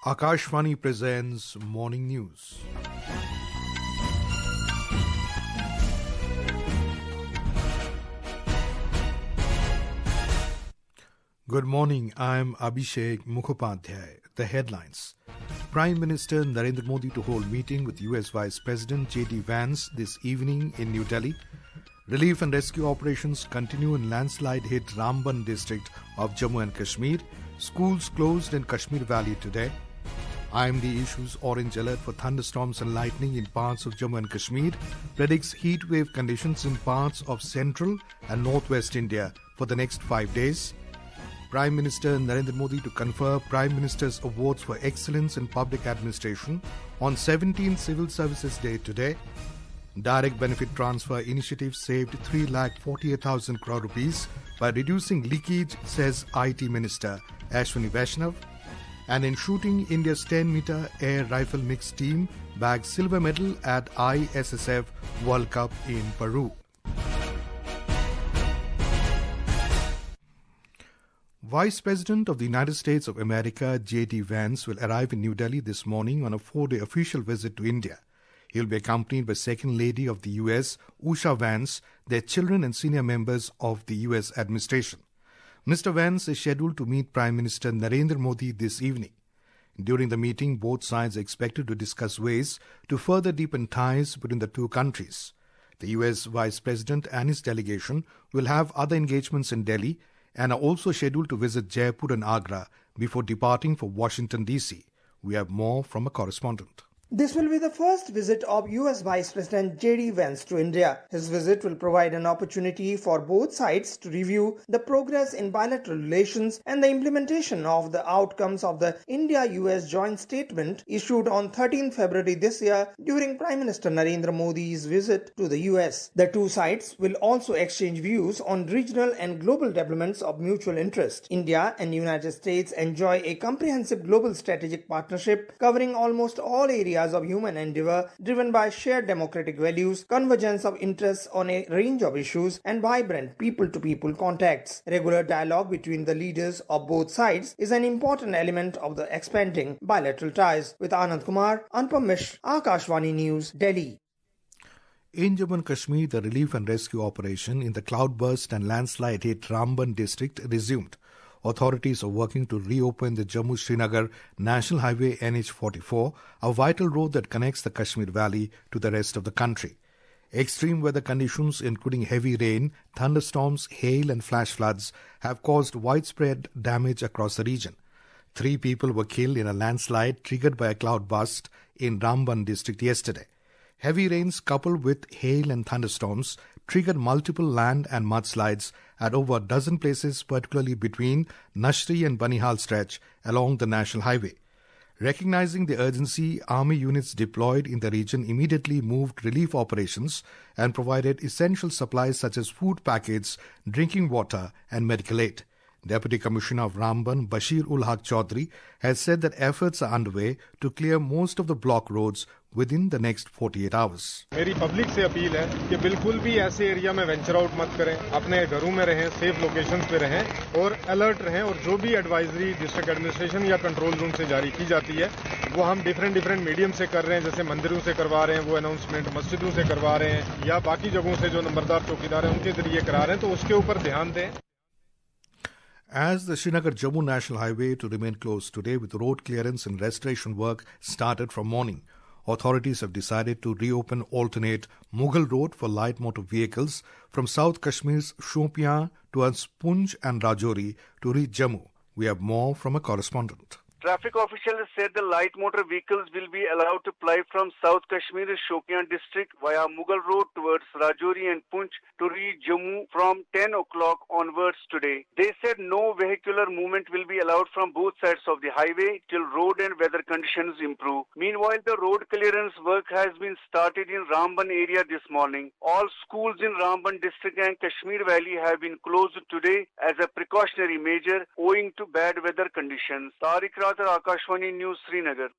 Akashvani presents Morning News. Good morning, I am Abhishek Mukhopadhyay. The headlines. Prime Minister Narendra Modi to hold meeting with US Vice President Vance this evening in New Delhi. Relief and rescue operations continue in landslide-hit Ramban district of Jammu and Kashmir. Schools closed in Kashmir Valley today. IMD issues orange alert for thunderstorms and lightning in parts of Jammu and Kashmir. Predicts heatwave conditions in parts of central and northwest India for the next 5 days. Prime Minister Narendra Modi to confer Prime Minister's Awards for Excellence in Public Administration on 17th Civil Services Day today. Direct benefit transfer initiative saved 3,48,000 crore rupees by reducing leakage, says IT Minister Ashwini Vaishnaw. And in shooting, India's 10-meter air rifle mixed team bagged silver medal at ISSF World Cup in Peru. Vice President of the United States of America, J.D. Vance, will arrive in New Delhi this morning on a 4-day official visit to India. He will be accompanied by Second Lady of the U.S., Usha Vance, their children and senior members of the U.S. administration. Mr. Vance is scheduled to meet Prime Minister Narendra Modi this evening. During the meeting, both sides are expected to discuss ways to further deepen ties between the two countries. The U.S. Vice President and his delegation will have other engagements in Delhi and are also scheduled to visit Jaipur and Agra before departing for Washington, D.C. We have more from a correspondent. This will be the first visit of US Vice President J.D. Vance to India. His visit will provide an opportunity for both sides to review the progress in bilateral relations and the implementation of the outcomes of the India-US joint statement issued on 13 February this year during Prime Minister Narendra Modi's visit to the US. The two sides will also exchange views on regional and global developments of mutual interest. India and the United States enjoy a comprehensive global strategic partnership covering almost all areas of human endeavor, driven by shared democratic values, convergence of interests on a range of issues, and vibrant people-to-people contacts. Regular dialogue between the leaders of both sides is an important element of the expanding bilateral ties. With Anand Kumar, Anupam Mishra, Akashvani News, Delhi. In Jammu and Kashmir, the relief and rescue operation in the cloudburst and landslide-hit Ramban district resumed. Authorities are working to reopen the Jammu-Srinagar National Highway NH44, a vital road that connects the Kashmir Valley to the rest of the country. Extreme weather conditions, including heavy rain, thunderstorms, hail and flash floods, have caused widespread damage across the region. 3 people were killed in a landslide triggered by a cloudburst in Ramban district yesterday. Heavy rains coupled with hail and thunderstorms triggered multiple land and mudslides at over a dozen places, particularly between Nashri and Banihal stretch along the National Highway. Recognizing the urgency, army units deployed in the region immediately moved relief operations and provided essential supplies such as food packets, drinking water and medical aid. Deputy Commissioner of Ramban, Bashir ul Haq Chaudhry, has said that efforts are underway to clear most of the block roads within the next 48 hours. मेरी public से appeal है कि बिल्कुल भी ऐसे area में venture out मत करें, अपने घरों में रहें, सेफ लोकेशंस पे रहें और अलर्ट रहें और जो भी एडवाइजरी डिस्ट्रिक्ट एडमिनिस्ट्रेशन या कंट्रोल रूम से जारी की जाती है वो हम डिफरेंट मीडियम से कर रहे हैं, जैसे मंदिरों से करवा रहे हैं, वो अनाउंसमेंट मस्जिदों से करवा रहे हैं या बाकी जगहों से जो नंबरदार चौकीदार हैं उनके जरिए करा रहे हैं, तो उसके ऊपर ध्यान दें. As the Srinagar-Jammu National Highway to remain closed today with road clearance and restoration work started from morning, authorities have decided to reopen alternate Mughal Road for light motor vehicles from South Kashmir's Shopian towards Poonch and Rajouri to reach Jammu. We have more from a correspondent. Traffic officials said the light motor vehicles will be allowed to ply from South Kashmir's Shopian district via Mughal Road towards Rajouri and Poonch to reach Jammu from 10 o'clock onwards today. They said no vehicular movement will be allowed from both sides of the highway till road and weather conditions improve. Meanwhile, the road clearance work has been started in Ramban area this morning. All schools in Ramban district and Kashmir Valley have been closed today as a precautionary measure owing to bad weather conditions. Tariq Akashvani News, Srinagar.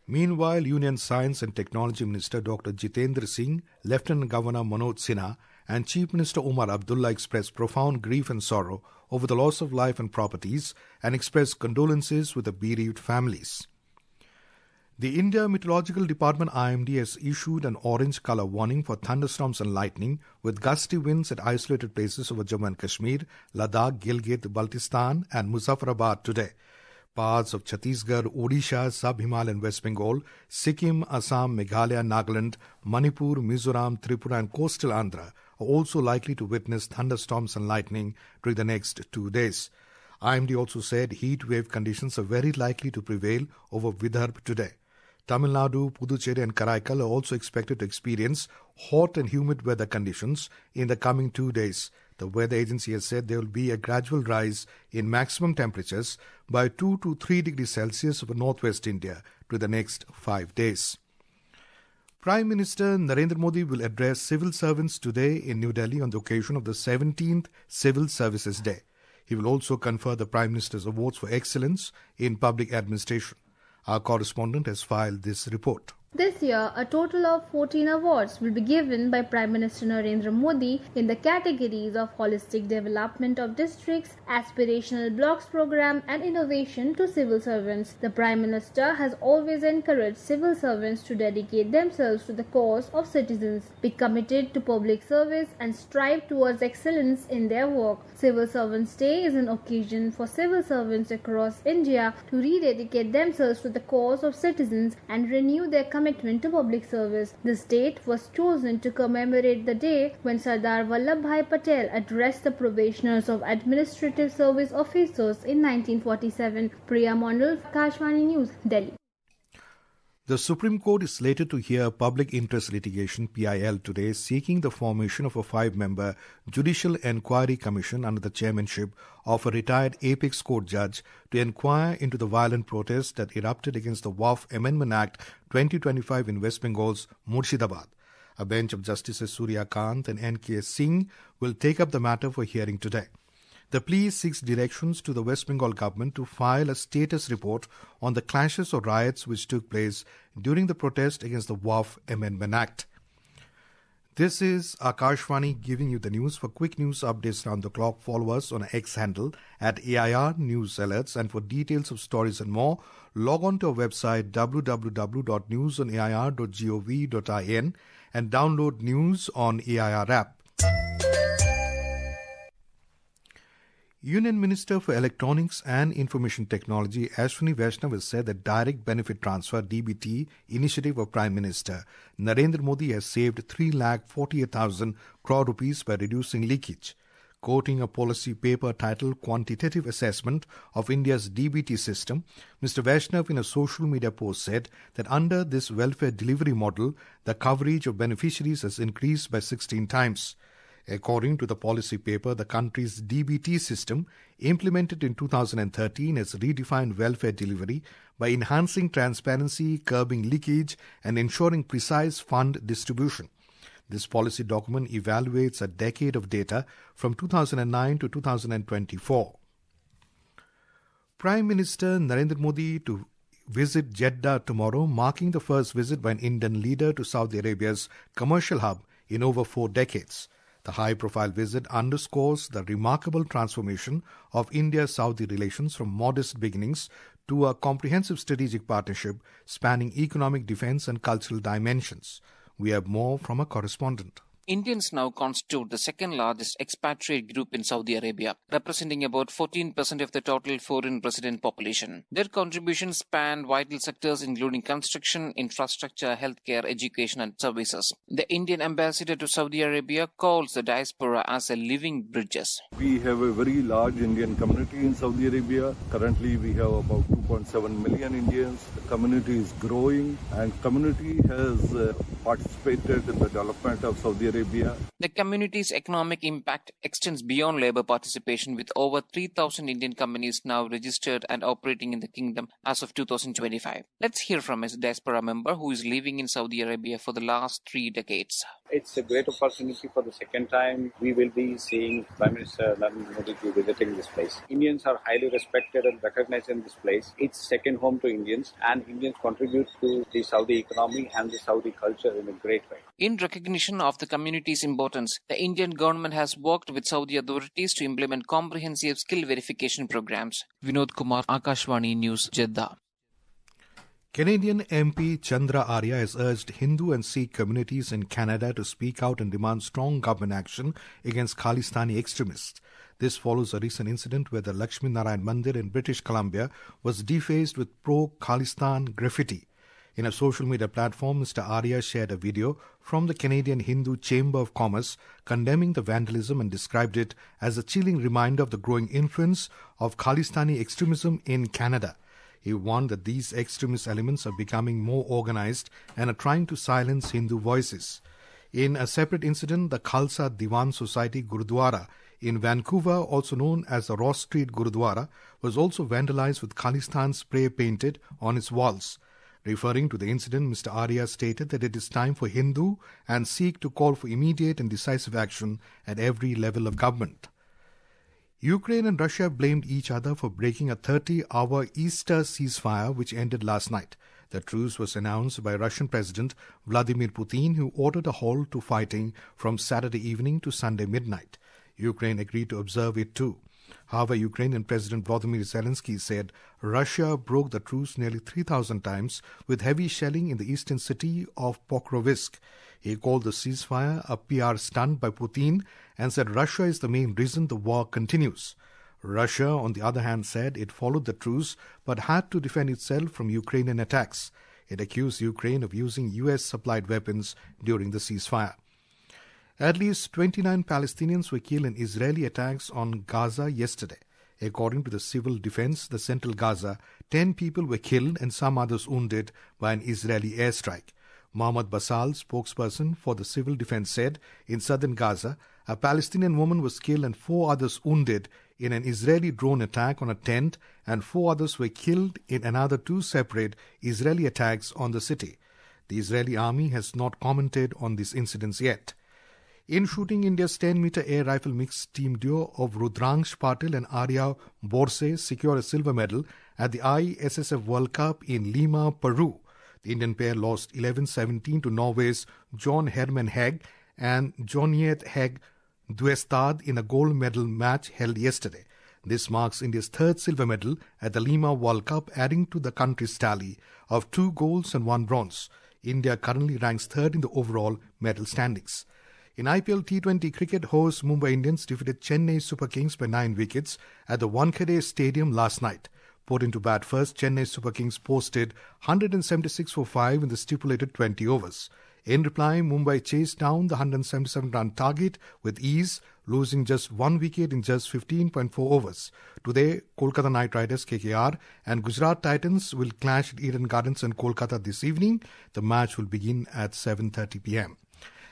Meanwhile, Union Science and Technology Minister Dr. Jitendra Singh, Lieutenant Governor Manoj Sinha and Chief Minister Umar Abdullah expressed profound grief and sorrow over the loss of life and properties and expressed condolences with the bereaved families. The India Meteorological Department IMD has issued an orange color warning for thunderstorms and lightning with gusty winds at isolated places over Jammu and Kashmir, Ladakh, Gilgit, Baltistan and Muzaffarabad today. Parts of Chhattisgarh, Odisha, Sub-Himalayan West Bengal, Sikkim, Assam, Meghalaya, Nagaland, Manipur, Mizoram, Tripura and coastal Andhra are also likely to witness thunderstorms and lightning during the next 2 days. IMD also said heat wave conditions are very likely to prevail over Vidarbha today. Tamil Nadu, Puducherry and Karaikal are also expected to experience hot and humid weather conditions in the coming 2 days. The weather agency has said there will be a gradual rise in maximum temperatures by 2 to 3 degrees Celsius over northwest India to the next 5 days. Prime Minister Narendra Modi will address civil servants today in New Delhi on the occasion of the 17th Civil Services Day. He will also confer the Prime Minister's Awards for Excellence in Public Administration. Our correspondent has filed this report. This year, a total of 14 awards will be given by Prime Minister Narendra Modi in the categories of Holistic Development of Districts, Aspirational Blocks Program and Innovation to civil servants. The Prime Minister has always encouraged civil servants to dedicate themselves to the cause of citizens, be committed to public service and strive towards excellence in their work. Civil Servants Day is an occasion for civil servants across India to rededicate themselves to the cause of citizens and renew their commitment to public service. This date was chosen to commemorate the day when Sardar Vallabhbhai Patel addressed the probationers of administrative service officers in 1947. Priya Mondal, Akashvani News, Delhi. The Supreme Court is slated to hear public interest litigation (PIL) today, seeking the formation of a 5-member Judicial Enquiry Commission under the chairmanship of a retired Apex Court judge to inquire into the violent protests that erupted against the WAF Amendment Act 2025 in West Bengal's Murshidabad. A bench of Justices Surya Kant and N.K. Singh will take up the matter for hearing today. The plea seeks directions to the West Bengal government to file a status report on the clashes or riots which took place during the protest against the WAF Amendment Act. This is Akashvani giving you the news. For quick news updates around the clock, follow us on X handle at AIR News Alerts. And for details of stories and more, log on to our website www.newsonair.gov.in and download News on AIR app. Union Minister for Electronics and Information Technology Ashwini Vaishnaw has said that Direct Benefit Transfer (DBT) initiative of Prime Minister Narendra Modi has saved 3,48,000 crore rupees by reducing leakage. Quoting a policy paper titled Quantitative Assessment of India's DBT System, Mr. Vaishnaw in a social media post said that under this welfare delivery model, the coverage of beneficiaries has increased by 16 times. According to the policy paper, the country's DBT system, implemented in 2013, has redefined welfare delivery by enhancing transparency, curbing leakage, and ensuring precise fund distribution. This policy document evaluates a decade of data from 2009 to 2024. Prime Minister Narendra Modi to visit Jeddah tomorrow, marking the first visit by an Indian leader to Saudi Arabia's commercial hub in over 4 decades. The high-profile visit underscores the remarkable transformation of India-Saudi relations from modest beginnings to a comprehensive strategic partnership spanning economic, defense and cultural dimensions. We have more from a correspondent. Indians now constitute the second largest expatriate group in Saudi Arabia, representing about 14% of the total foreign resident population. Their contributions span vital sectors including construction, infrastructure, healthcare, education and services. The Indian ambassador to Saudi Arabia calls the diaspora as a living bridges. We have a very large Indian community in Saudi Arabia. Currently we have about 2.7 million Indians. The community is growing and community has participated in the development of Saudi Arabia. The community's economic impact extends beyond labor participation, with over 3,000 Indian companies now registered and operating in the kingdom as of 2025. Let's hear from a diaspora member who is living in Saudi Arabia for the last 3 decades. It's a great opportunity. For the second time, we will be seeing Prime Minister Narendra Modi visiting this place. Indians are highly respected and recognized in this place. It's second home to Indians, and and Indians contribute to the Saudi economy and the Saudi culture in a great way. In recognition of the community's importance, the Indian government has worked with Saudi authorities to implement comprehensive skill verification programs. Vinod Kumar, Akashvani News, Jeddah. Canadian MP Chandra Arya has urged Hindu and Sikh communities in Canada to speak out and demand strong government action against Khalistani extremists. This follows a recent incident where the Lakshmi Narayan Mandir in British Columbia was defaced with pro-Khalistan graffiti. In a social media platform, Mr. Arya shared a video from the Canadian Hindu Chamber of Commerce condemning the vandalism and described it as a chilling reminder of the growing influence of Khalistani extremism in Canada. He warned that these extremist elements are becoming more organized and are trying to silence Hindu voices. In a separate incident, the Khalsa Diwan Society Gurudwara in Vancouver, also known as the Ross Street Gurudwara, was also vandalized with Khalistan spray painted on its walls. Referring to the incident, Mr. Arya stated that it is time for Hindu and Sikh to call for immediate and decisive action at every level of government. Ukraine and Russia blamed each other for breaking a 30-hour Easter ceasefire which ended last night. The truce was announced by Russian President Vladimir Putin, who ordered a halt to fighting from Saturday evening to Sunday midnight. Ukraine agreed to observe it too. However, Ukrainian President Volodymyr Zelensky said Russia broke the truce nearly 3,000 times with heavy shelling in the eastern city of Pokrovsk. He called the ceasefire a PR stunt by Putin and said Russia is the main reason the war continues. Russia, on the other hand, said it followed the truce but had to defend itself from Ukrainian attacks. It accused Ukraine of using US-supplied weapons during the ceasefire. At least 29 Palestinians were killed in Israeli attacks on Gaza yesterday. According to the Civil Defense, the central Gaza, 10 people were killed and some others wounded by an Israeli airstrike. Mohammed Basal, spokesperson for the Civil Defense, said in southern Gaza, a Palestinian woman was killed and 4 others wounded in an Israeli drone attack on a tent, and 4 others were killed in another 2 separate Israeli attacks on the city. The Israeli army has not commented on these incidents yet. In shooting, India's 10-meter air rifle mixed team duo of Rudraksh Patil and Arya Borse secured a silver medal at the ISSF World Cup in Lima, Peru. The Indian pair lost 11-17 to Norway's John Herman Hegg and Joniet Hegg Duestad in a gold medal match held yesterday. This marks India's 3rd silver medal at the Lima World Cup, adding to the country's tally of 2 golds and 1 bronze. India currently ranks 3rd in the overall medal standings. In IPL T20 cricket, hosts Mumbai Indians defeated Chennai Super Kings by 9 wickets at the Wankhede Stadium last night. Put into bat first, Chennai Super Kings posted 176 for 5 in the stipulated 20 overs. In reply, Mumbai chased down the 177-run target with ease, losing just 1 wicket in just 15.4 overs. Today, Kolkata Knight Riders KKR and Gujarat Titans will clash at Eden Gardens in Kolkata this evening. The match will begin at 7:30 p.m.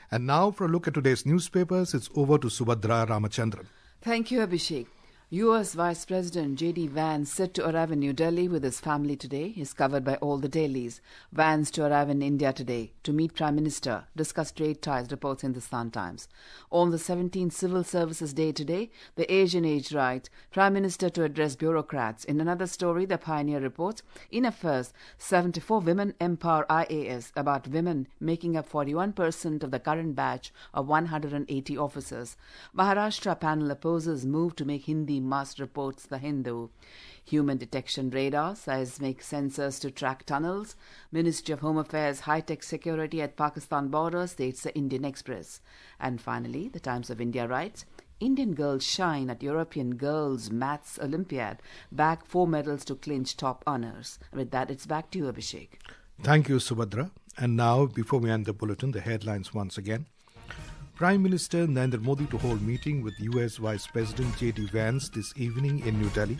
And now for a look at today's newspapers, it's over to Subhadra Ramachandran. Thank you, Abhishek. U.S. Vice President J.D. Vance set to arrive in New Delhi with his family today is covered by all the dailies. Vance to arrive in India today to meet Prime Minister, discuss trade ties, reports Hindustan Times. On the 17th Civil Services Day today, the Asian Age writes, Prime Minister to address bureaucrats. In another story, the Pioneer reports, in a first, 74 women empower IAS, about women making up 41% of the current batch of 180 officers. Maharashtra panel opposes move to make Hindi must, reports The Hindu. Human detection radar, seismic sensors to track tunnels. Ministry of Home Affairs high-tech security at Pakistan border, states the Indian Express. And finally, the Times of India writes, Indian girls shine at European Girls Maths Olympiad, bag 4 medals to clinch top honours. With that, it's back to you, Abhishek. Thank you, Subhadra. And now, before we end the bulletin, the headlines once again. Prime Minister Narendra Modi to hold meeting with US Vice President J.D. Vance this evening in New Delhi.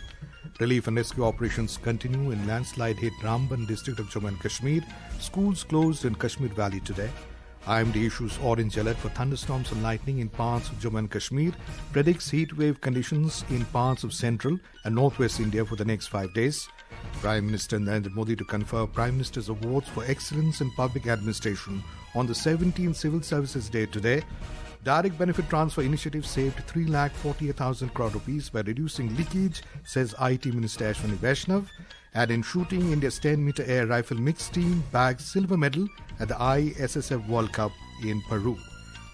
Relief and rescue operations continue in landslide-hit Ramban district of Jammu and Kashmir. Schools closed in Kashmir Valley today. IMD issues orange alert for thunderstorms and lightning in parts of Jammu and Kashmir. Predicts heatwave conditions in parts of central and northwest India for the next 5 days. Prime Minister Narendra Modi to confer Prime Minister's Awards for Excellence in Public Administration on the 17th Civil Services Day today. Direct Benefit Transfer Initiative saved 3,48,000 crore rupees by reducing leakage, says IT Minister Ashwini Vaishnaw. And in shooting, India's 10-meter air rifle mixed team bagged silver medal at the ISSF World Cup in Peru.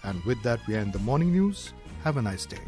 And with that, we end the morning news. Have a nice day.